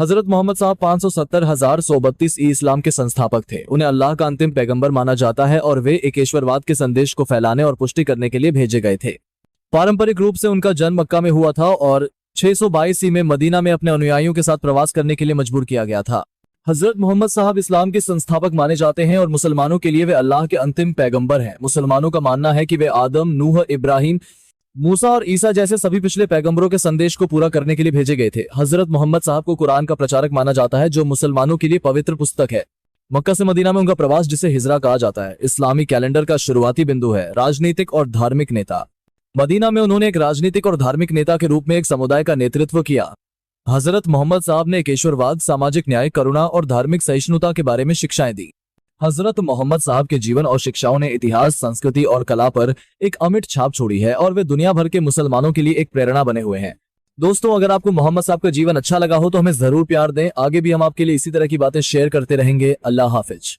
हजरत मोहम्मद साहब 570,132 इस्लाम के संस्थापक थे। उन्हें अल्लाह का अंतिम पैगंबर माना जाता है और वे एकेश्वरवाद के संदेश को फैलाने और पुष्टि करने के लिए भेजे गए थे। पारंपरिक रूप से उनका जन्म मक्का में हुआ था और 622 ईस्वी में मदीना में अपने अनुयायियों के साथ प्रवास करने के लिए मजबूर किया गया था। हजरत मोहम्मद साहब इस्लाम के संस्थापक माने जाते हैं और मुसलमानों के लिए वे अल्लाह के अंतिम पैगंबर हैं। मुसलमानों का मानना है कि वे आदम, नूह, इब्राहिम, मूसा और ईसा जैसे सभी पिछले पैगंबरों के संदेश को पूरा करने के लिए भेजे गए थे। हजरत मोहम्मद साहब को कुरान का प्रचारक माना जाता है, जो मुसलमानों के लिए पवित्र पुस्तक है। मक्का से मदीना में उनका प्रवास, जिसे हिजरा कहा जाता है, इस्लामी कैलेंडर का शुरुआती बिंदु है। राजनीतिक और धार्मिक नेता। मदीना में उन्होंने एक राजनीतिक और धार्मिक नेता के रूप में एक समुदाय का नेतृत्व किया। हजरत मोहम्मद साहब ने एकेश्वरवाद, सामाजिक न्याय, करुणा और धार्मिक सहिष्णुता के बारे में शिक्षाएं दी। हजरत मोहम्मद साहब के जीवन और शिक्षाओं ने इतिहास, संस्कृति और कला पर एक अमिट छाप छोड़ी है और वे दुनिया भर के मुसलमानों के लिए एक प्रेरणा बने हुए हैं। दोस्तों, अगर आपको मोहम्मद साहब का जीवन अच्छा लगा हो तो हमें जरूर प्यार दें। आगे भी हम आपके लिए इसी तरह की बातें शेयर करते रहेंगे। अल्लाह हाफिज।